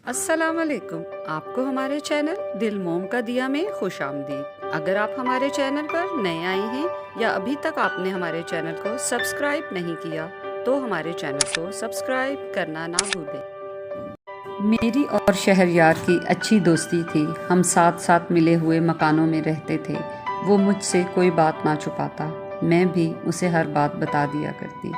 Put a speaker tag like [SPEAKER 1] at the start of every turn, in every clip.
[SPEAKER 1] السلام علیکم، آپ کو ہمارے چینل دل موم کا دیا میں خوش آمدید۔ اگر آپ ہمارے چینل پر نئے آئے ہیں یا ابھی تک آپ نے ہمارے چینل کو سبسکرائب نہیں کیا تو ہمارے چینل کو سبسکرائب کرنا نہ بھولیں۔ میری اور شہریار کی اچھی دوستی تھی، ہم ساتھ ساتھ ملے ہوئے مکانوں میں رہتے تھے۔ وہ مجھ سے کوئی بات نہ چھپاتا، میں بھی اسے ہر بات بتا دیا کرتی۔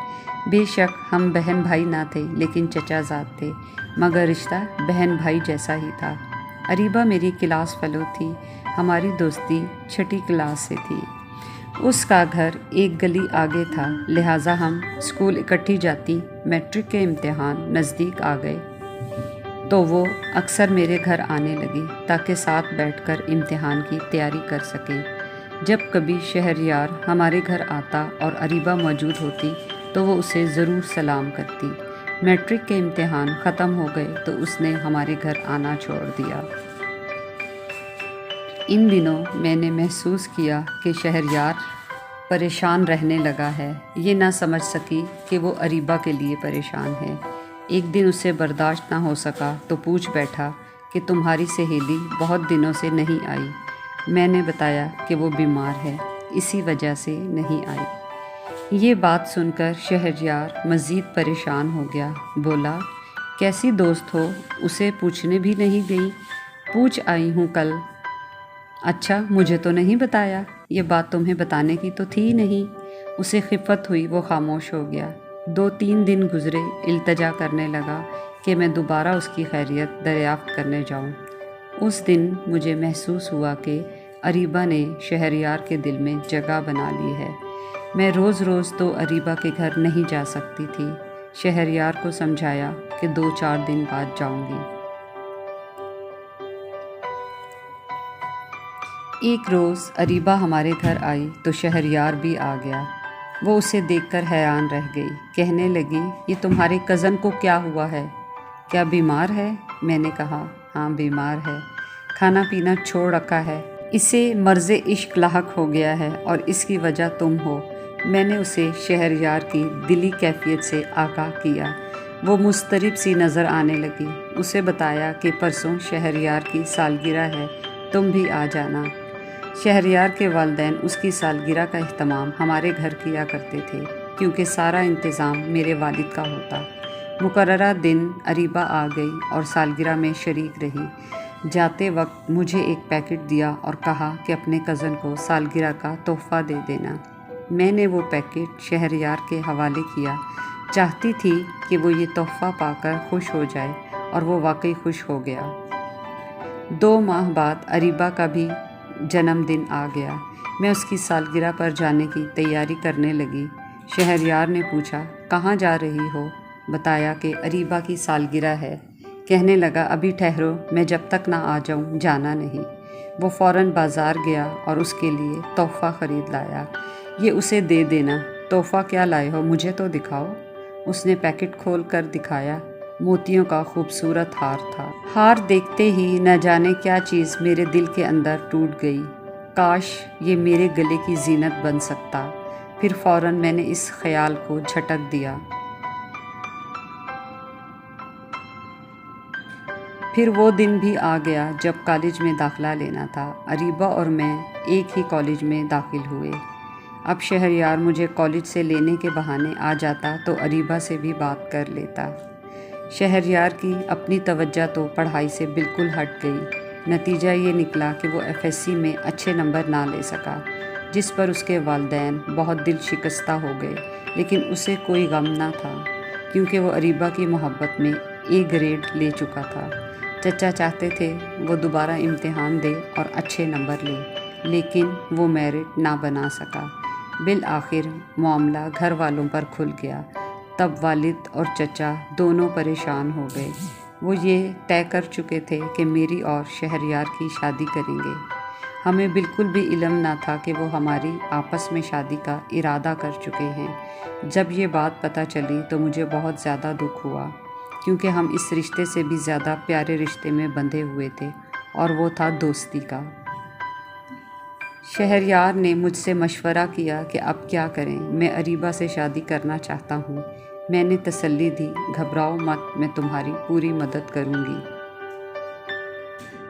[SPEAKER 1] بے شک ہم بہن بھائی نہ تھے لیکن چچا زاد تھے، مگر رشتہ بہن بھائی جیسا ہی تھا۔ اریبہ میری کلاس فیلو تھی، ہماری دوستی چھٹی کلاس سے تھی۔ اس کا گھر ایک گلی آگے تھا، لہٰذا ہم اسکول اکٹھی جاتی۔ میٹرک کے امتحان نزدیک آ گئے تو وہ اکثر میرے گھر آنے لگی تاکہ ساتھ بیٹھ کر امتحان کی تیاری کر سکیں۔ جب کبھی شہریار ہمارے گھر آتا اور اریبہ موجود ہوتی تو وہ اسے ضرور سلام کرتی۔ میٹرک کے امتحان ختم ہو گئے تو اس نے ہمارے گھر آنا چھوڑ دیا۔ ان دنوں میں نے محسوس کیا کہ شہریار پریشان رہنے لگا ہے۔ یہ نہ سمجھ سکی کہ وہ اریبہ کے لیے پریشان ہے۔ ایک دن اسے برداشت نہ ہو سکا تو پوچھ بیٹھا کہ تمہاری سہیلی بہت دنوں سے نہیں آئی۔ میں نے بتایا کہ وہ بیمار ہے، اسی وجہ سے نہیں آئی۔ یہ بات سن کر شہریار مزید پریشان ہو گیا، بولا کیسی دوست ہو، اسے پوچھنے بھی نہیں گئی؟ پوچھ آئی ہوں کل۔ اچھا، مجھے تو نہیں بتایا، یہ بات تمہیں بتانے کی تو تھی نہیں۔ اسے خفت ہوئی، وہ خاموش ہو گیا۔ 2-3 دن گزرے، التجا کرنے لگا کہ میں دوبارہ اس کی خیریت دریافت کرنے جاؤں۔ اس دن مجھے محسوس ہوا کہ اریبہ نے شہریار کے دل میں جگہ بنا لی ہے۔ میں روز روز تو اریبہ کے گھر نہیں جا سکتی تھی۔ شہریار کو سمجھایا کہ 2-4 دن بعد جاؤں گی۔ ایک روز اریبہ ہمارے گھر آئی تو شہریار بھی آ گیا۔ وہ اسے دیکھ کر حیران رہ گئی، کہنے لگی یہ تمہارے کزن کو کیا ہوا ہے؟ کیا بیمار ہے؟ میں نے کہا ہاں بیمار ہے، کھانا پینا چھوڑ رکھا ہے، اسے مرض عشق لاحق ہو گیا ہے اور اس کی وجہ تم ہو۔ میں نے اسے شہریار کی دلی کیفیت سے آگاہ کیا۔ وہ مضطرب سی نظر آنے لگی۔ اسے بتایا کہ پرسوں شہریار کی سالگرہ ہے، تم بھی آ جانا۔ شہریار کے والدین اس کی سالگرہ کا اہتمام ہمارے گھر کیا کرتے تھے کیونکہ سارا انتظام میرے والد کا ہوتا۔ مقررہ دن اریبہ آ گئی اور سالگرہ میں شریک رہی۔ جاتے وقت مجھے ایک پیکٹ دیا اور کہا کہ اپنے کزن کو سالگرہ کا تحفہ دے دینا۔ میں نے وہ پیکٹ شہریار کے حوالے کیا، چاہتی تھی کہ وہ یہ تحفہ پا کر خوش ہو جائے، اور وہ واقعی خوش ہو گیا۔ 2 ماہ بعد اریبہ کا بھی جنم دن آ گیا۔ میں اس کی سالگرہ پر جانے کی تیاری کرنے لگی۔ شہریار نے پوچھا کہاں جا رہی ہو؟ بتایا کہ اریبہ کی سالگرہ ہے۔ کہنے لگا ابھی ٹھہرو، میں جب تک نہ آ جاؤں جانا نہیں۔ وہ فوراً بازار گیا اور اس کے لیے تحفہ خرید لایا۔ یہ اسے دے دینا۔ تحفہ کیا لائے ہو، مجھے تو دکھاؤ۔ اس نے پیکٹ کھول کر دکھایا۔ موتیوں کا خوبصورت ہار تھا۔ ہار دیکھتے ہی نہ جانے کیا چیز میرے دل کے اندر ٹوٹ گئی۔ کاش یہ میرے گلے کی زینت بن سکتا۔ پھر فوراً میں نے اس خیال کو جھٹک دیا۔ پھر وہ دن بھی آ گیا جب کالج میں داخلہ لینا تھا۔ اریبہ اور میں ایک ہی کالج میں داخل ہوئے۔ اب شہریار مجھے کالج سے لینے کے بہانے آ جاتا تو اریبہ سے بھی بات کر لیتا۔ شہریار کی اپنی توجہ تو پڑھائی سے بالکل ہٹ گئی۔ نتیجہ یہ نکلا کہ وہ FSC میں اچھے نمبر نہ لے سکا، جس پر اس کے والدین بہت دل شکستہ ہو گئے، لیکن اسے کوئی غم نہ تھا کیونکہ وہ اریبہ کی محبت میں A گریڈ لے چکا تھا۔ چچا چاہتے تھے وہ دوبارہ امتحان دے اور اچھے نمبر لے، لیکن وہ میرٹ نہ بنا سکا۔ بالآخر معاملہ گھر والوں پر کھل گیا۔ تب والد اور چچا دونوں پریشان ہو گئے۔ وہ یہ طے کر چکے تھے کہ میری اور شہریار کی شادی کریں گے۔ ہمیں بالکل بھی علم نہ تھا کہ وہ ہماری آپس میں شادی کا ارادہ کر چکے ہیں۔ جب یہ بات پتہ چلی تو مجھے بہت زیادہ دکھ ہوا کیونکہ ہم اس رشتے سے بھی زیادہ پیارے رشتے میں بندھے ہوئے تھے، اور وہ تھا دوستی کا۔ شہریار نے مجھ سے مشورہ کیا کہ اب کیا کریں۔ میں اریبہ سے شادی کرنا چاہتا ہوں۔ میں نے تسلی دی، گھبراؤ مت، میں تمہاری پوری مدد کروں گی۔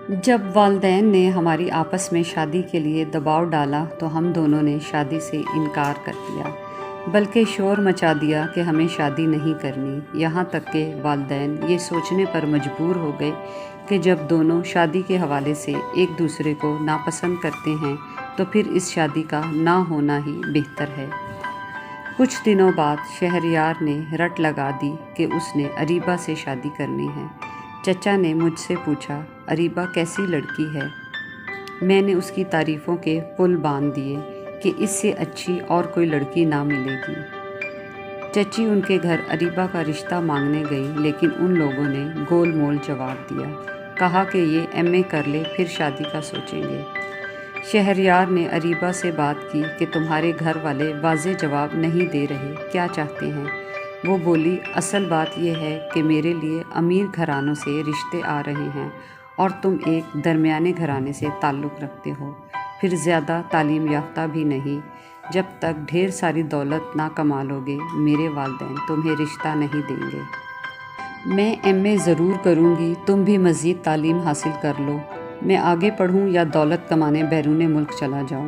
[SPEAKER 1] جب والدین نے ہماری آپس میں شادی کے لیے دباؤ ڈالا تو ہم دونوں نے شادی سے انکار کر دیا، بلکہ شور مچا دیا کہ ہمیں شادی نہیں کرنی، یہاں تک کہ والدین یہ سوچنے پر مجبور ہو گئے کہ جب دونوں شادی کے حوالے سے ایک دوسرے کو ناپسند کرتے ہیں تو پھر اس شادی کا نہ ہونا ہی بہتر ہے۔ کچھ دنوں بعد شہریار نے رٹ لگا دی کہ اس نے اریبہ سے شادی کرنی ہے۔ چچا نے مجھ سے پوچھا، اریبہ کیسی لڑکی ہے؟ میں نے اس کی تعریفوں کے پل باندھ دیے کہ اس سے اچھی اور کوئی لڑکی نہ ملے گی۔ چچی ان کے گھر اریبہ کا رشتہ مانگنے گئی، لیکن ان لوگوں نے گول مول جواب دیا، کہا کہ یہ ایم اے کر لے پھر شادی کا سوچیں گے۔ شہریار نے اریبہ سے بات کی کہ تمہارے گھر والے واضح جواب نہیں دے رہے، کیا چاہتے ہیں؟ وہ بولی، اصل بات یہ ہے کہ میرے لیے امیر گھرانوں سے رشتے آ رہے ہیں اور تم ایک درمیانے گھرانے سے تعلق رکھتے ہو، پھر زیادہ تعلیم یافتہ بھی نہیں۔ جب تک ڈھیر ساری دولت نہ کما لو گے میرے والدین تمہیں رشتہ نہیں دیں گے۔ میں ایم اے ضرور کروں گی، تم بھی مزید تعلیم حاصل کر لو، میں آگے پڑھوں یا دولت کمانے بیرون ملک چلا جاؤں؟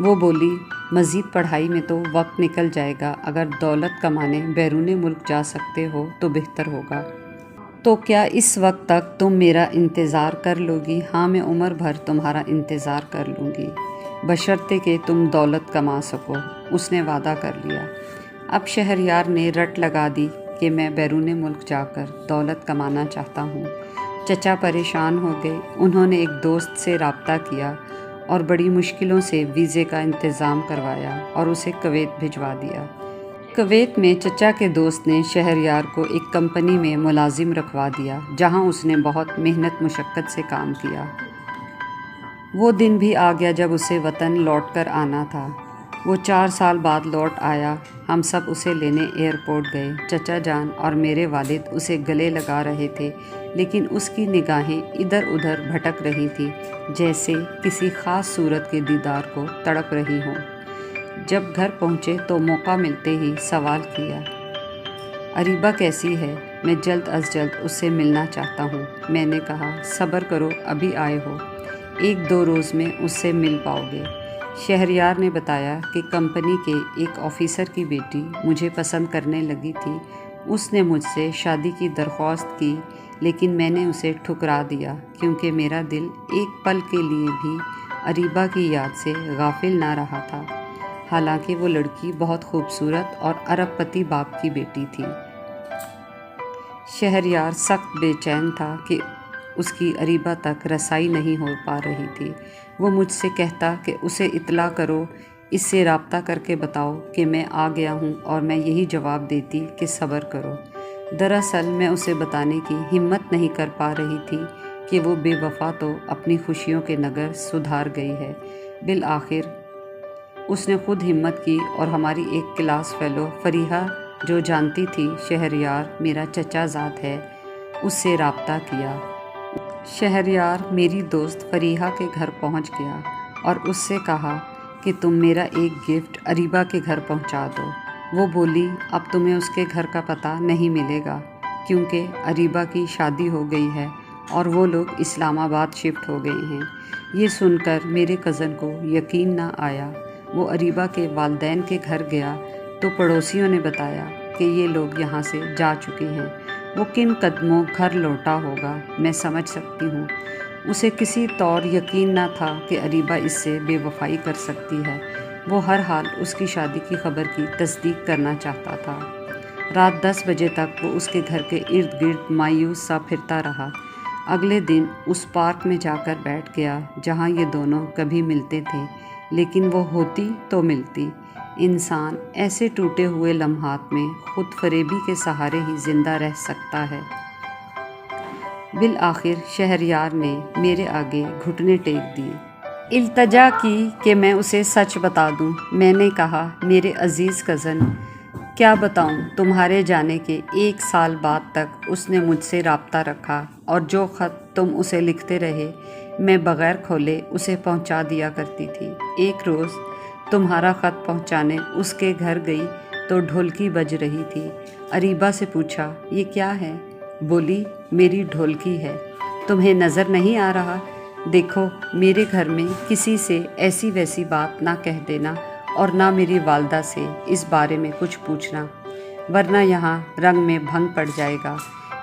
[SPEAKER 1] وہ بولی، مزید پڑھائی میں تو وقت نکل جائے گا، اگر دولت کمانے بیرون ملک جا سکتے ہو تو بہتر ہوگا۔ تو کیا اس وقت تک تم میرا انتظار کر لو گی؟ ہاں، میں عمر بھر تمہارا انتظار کر لوں گی، بشرطے کہ تم دولت کما سکو۔ اس نے وعدہ کر لیا۔ اب شہریار نے رٹ لگا دی کہ میں بیرون ملک جا کر دولت کمانا چاہتا ہوں۔ چچا پریشان ہو گئے۔ انہوں نے ایک دوست سے رابطہ کیا اور بڑی مشکلوں سے ویزے کا انتظام کروایا اور اسے کویت بھجوا دیا۔ کویت میں چچا کے دوست نے شہریار کو ایک کمپنی میں ملازم رکھوا دیا، جہاں اس نے بہت محنت مشقت سے کام کیا۔ وہ دن بھی آ گیا جب اسے وطن لوٹ کر آنا تھا۔ وہ 4 سال بعد لوٹ آیا۔ ہم سب اسے لینے ایئرپورٹ گئے۔ چچا جان اور میرے والد اسے گلے لگا رہے تھے، لیکن اس کی نگاہیں ادھر ادھر بھٹک رہی تھیں، جیسے کسی خاص صورت کے دیدار کو تڑپ رہی ہوں۔ جب گھر پہنچے تو موقع ملتے ہی سوال کیا، اریبہ کیسی ہے؟ میں جلد از جلد اس سے ملنا چاہتا ہوں۔ میں نے کہا، صبر کرو، ابھی آئے ہو، 1-2 روز میں اس سے مل پاؤ گے۔ شہریار نے بتایا کہ کمپنی کے ایک آفیسر کی بیٹی مجھے پسند کرنے لگی تھی۔ اس نے مجھ سے شادی کی درخواست کی، لیکن میں نے اسے ٹھکرا دیا کیونکہ میرا دل ایک پل کے لیے بھی اریبہ کی یاد سے غافل نہ رہا تھا، حالانکہ وہ لڑکی بہت خوبصورت اور ارب پتی باپ کی بیٹی تھی۔ شہریار سخت بے چین تھا کہ اس کی اریبہ تک رسائی نہیں ہو پا رہی تھی۔ وہ مجھ سے کہتا کہ اسے اطلاع کرو، اس سے رابطہ کر کے بتاؤ کہ میں آ گیا ہوں، اور میں یہی جواب دیتی کہ صبر کرو۔ دراصل میں اسے بتانے کی ہمت نہیں کر پا رہی تھی کہ وہ بے وفا تو اپنی خوشیوں کے نگر سدھار گئی ہے۔ بالآخر اس نے خود ہمت کی اور ہماری ایک کلاس فیلو فریحہ، جو جانتی تھی شہریار میرا چچا زاد ہے، اس سے رابطہ کیا۔ شہریار میری دوست فریحہ کے گھر پہنچ گیا اور اس سے کہا کہ تم میرا ایک گفٹ اریبہ کے گھر پہنچا دو۔ وہ بولی، اب تمہیں اس کے گھر کا پتہ نہیں ملے گا کیونکہ اریبہ کی شادی ہو گئی ہے اور وہ لوگ اسلام آباد شفٹ ہو گئے ہیں۔ یہ سن کر میرے کزن کو یقین نہ آیا۔ وہ اریبہ کے والدین کے گھر گیا تو پڑوسیوں نے بتایا کہ یہ لوگ یہاں سے جا چکے ہیں۔ وہ کن قدموں گھر لوٹا ہوگا میں سمجھ سکتی ہوں۔ اسے کسی طور یقین نہ تھا کہ اریبہ اس سے بے وفائی کر سکتی ہے۔ وہ ہر حال اس کی شادی کی خبر کی تصدیق کرنا چاہتا تھا۔ رات 10 بجے تک وہ اس کے گھر کے ارد گرد مایوس سا پھرتا رہا۔ اگلے دن اس پارک میں جا کر بیٹھ گیا جہاں یہ دونوں کبھی ملتے تھے، لیکن وہ ہوتی تو ملتی۔ انسان ایسے ٹوٹے ہوئے لمحات میں خود فریبی کے سہارے ہی زندہ رہ سکتا ہے۔ بالآخر شہریار نے میرے آگے گھٹنے ٹیک دیے، التجا کی کہ میں اسے سچ بتا دوں۔ میں نے کہا، میرے عزیز کزن، کیا بتاؤں، تمہارے جانے کے 1 سال بعد تک اس نے مجھ سے رابطہ رکھا اور جو خط تم اسے لکھتے رہے میں بغیر کھولے اسے پہنچا دیا کرتی تھی۔ ایک روز تمہارا خط پہنچانے اس کے گھر گئی تو ڈھولکی بج رہی تھی۔ اریبہ سے پوچھا، یہ کیا ہے؟ بولی، میری ڈھولکی ہے۔ تمہیں نظر نہیں آ رہا؟ دیکھو میرے گھر میں کسی سے ایسی ویسی بات نہ کہہ دینا اور نہ میری والدہ سے اس بارے میں کچھ پوچھنا، ورنہ یہاں رنگ میں بھنگ پڑ جائے گا۔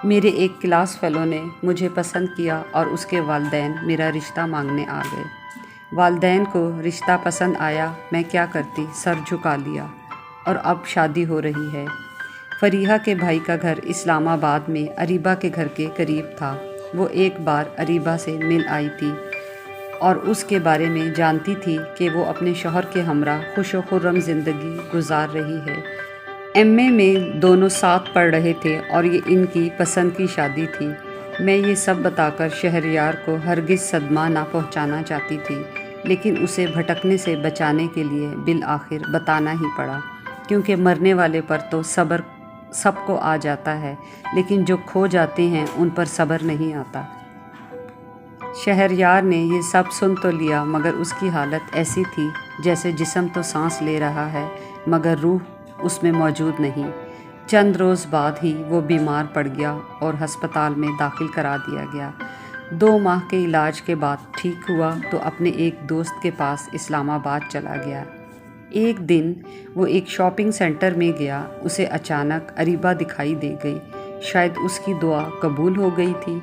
[SPEAKER 1] میرے ایک کلاس فیلو نے مجھے پسند کیا اور اس کے والدین میرا رشتہ مانگنے آ گئے۔ والدین کو رشتہ پسند آیا، میں کیا کرتی، سر جھکا لیا، اور اب شادی ہو رہی ہے۔ فریحہ کے بھائی کا گھر اسلام آباد میں اریبہ کے گھر کے قریب تھا۔ وہ ایک بار اریبہ سے مل آئی تھی اور اس کے بارے میں جانتی تھی کہ وہ اپنے شوہر کے ہمراہ خوش و خرم زندگی گزار رہی ہے۔ ایم اے میں دونوں ساتھ پڑھ رہے تھے اور یہ ان کی پسند کی شادی تھی۔ میں یہ سب بتا کر شہریار کو ہرگز صدمہ نہ پہنچانا چاہتی تھی، لیکن اسے بھٹکنے سے بچانے کے لیے بالآخر بتانا ہی پڑا، کیونکہ مرنے والے پر تو صبر سب کو آ جاتا ہے، لیکن جو کھو جاتے ہیں ان پر صبر نہیں آتا۔ شہریار نے یہ سب سن تو لیا، مگر اس کی حالت ایسی تھی جیسے جسم تو سانس لے رہا ہے مگر روح اس میں موجود نہیں۔ چند روز بعد ہی وہ بیمار پڑ گیا اور ہسپتال میں داخل کرا دیا گیا۔ 2 ماہ کے علاج کے بعد ٹھیک ہوا تو اپنے ایک دوست کے پاس اسلام آباد چلا گیا۔ ایک دن وہ ایک شاپنگ سینٹر میں گیا، اسے اچانک اریبہ دکھائی دے گئی۔ شاید اس کی دعا قبول ہو گئی تھی،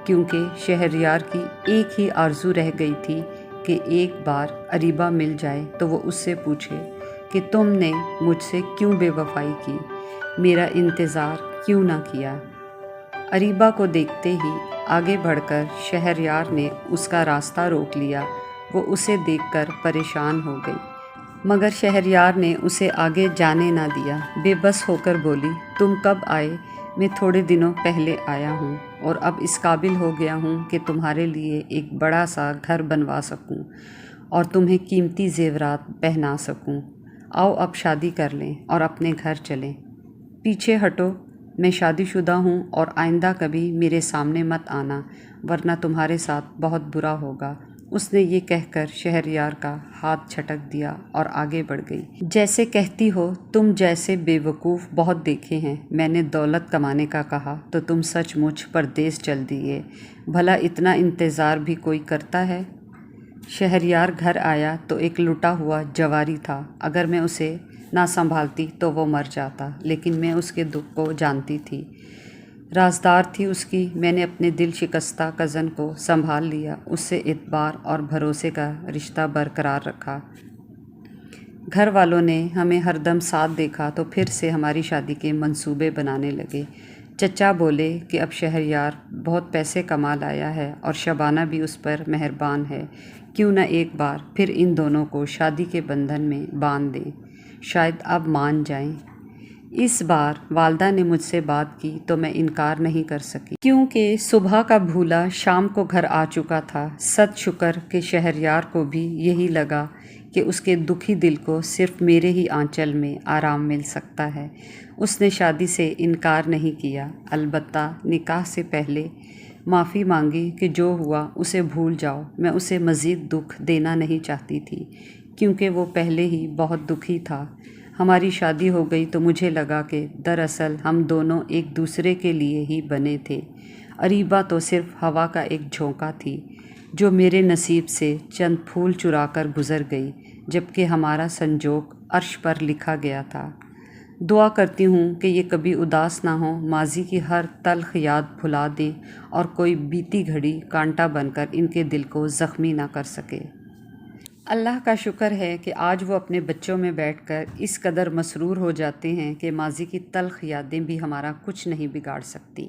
[SPEAKER 1] کیونکہ شہریار کی ایک ہی آرزو رہ گئی تھی کہ ایک بار اریبہ مل جائے تو وہ اس سے پوچھے کہ تم نے مجھ سے کیوں بے وفائی کی، میرا انتظار کیوں نہ کیا۔ اریبہ کو دیکھتے ہی آگے بڑھ کر شہریار نے اس کا راستہ روک لیا۔ وہ اسے دیکھ کر پریشان ہو گئی، مگر شہریار نے اسے آگے جانے نہ دیا۔ بے بس ہو کر بولی، تم کب آئے؟ میں تھوڑے دنوں پہلے آیا ہوں اور اب اس قابل ہو گیا ہوں کہ تمہارے لیے ایک بڑا سا گھر بنوا سکوں اور تمہیں قیمتی زیورات پہنا سکوں۔ آؤ اب شادی کر لیں اور اپنے گھر چلیں۔ پیچھے ہٹو، میں شادی شدہ ہوں اور آئندہ کبھی میرے سامنے مت آنا، ورنہ تمہارے ساتھ بہت برا ہوگا۔ اس نے یہ کہہ کر شہریار کا ہاتھ جھٹک دیا اور آگے بڑھ گئی، جیسے کہتی ہو تم جیسے بے وقوف بہت دیکھے ہیں۔ میں نے دولت کمانے کا کہا تو تم سچ مچ پردیس چل دیے۔ بھلا اتنا انتظار بھی کوئی کرتا ہے؟ شہریار گھر آیا تو ایک لٹا ہوا جواری تھا۔ اگر میں اسے نہ سنبھالتی تو وہ مر جاتا، لیکن میں اس کے دکھ کو جانتی تھی، رازدار تھی اس کی۔ میں نے اپنے دل شکستہ کزن کو سنبھال لیا، اس سے اعتبار اور بھروسے کا رشتہ برقرار رکھا۔ گھر والوں نے ہمیں ہر دم ساتھ دیکھا تو پھر سے ہماری شادی کے منصوبے بنانے لگے۔ چچا بولے کہ اب شہریار بہت پیسے کما لایا ہے اور شبانہ بھی اس پر مہربان ہے، کیوں نہ ایک بار پھر ان دونوں کو شادی کے بندھن میں باندھ دیں، شاید اب مان جائیں۔ اس بار والدہ نے مجھ سے بات کی تو میں انکار نہیں کر سکی، کیونکہ صبح کا بھولا شام کو گھر آ چکا تھا۔ صد شکر کہ شہریار کو بھی یہی لگا کہ اس کے دکھی دل کو صرف میرے ہی آنچل میں آرام مل سکتا ہے۔ اس نے شادی سے انکار نہیں کیا، البتہ نکاح سے پہلے معافی مانگی کہ جو ہوا اسے بھول جاؤ۔ میں اسے مزید دکھ دینا نہیں چاہتی تھی، کیونکہ وہ پہلے ہی بہت دکھی تھا۔ ہماری شادی ہو گئی تو مجھے لگا کہ دراصل ہم دونوں ایک دوسرے کے لیے ہی بنے تھے۔ اریبہ تو صرف ہوا کا ایک جھونکا تھی جو میرے نصیب سے چند پھول چرا کر گزر گئی، جبکہ ہمارا سنجوگ عرش پر لکھا گیا تھا۔ دعا کرتی ہوں کہ یہ کبھی اداس نہ ہوں، ماضی کی ہر تلخ یاد بھلا دیں اور کوئی بیتی گھڑی کانٹا بن کر ان کے دل کو زخمی نہ کر سکے۔ اللہ کا شکر ہے کہ آج وہ اپنے بچوں میں بیٹھ کر اس قدر مسرور ہو جاتے ہیں کہ ماضی کی تلخ یادیں بھی ہمارا کچھ نہیں بگاڑ سکتی۔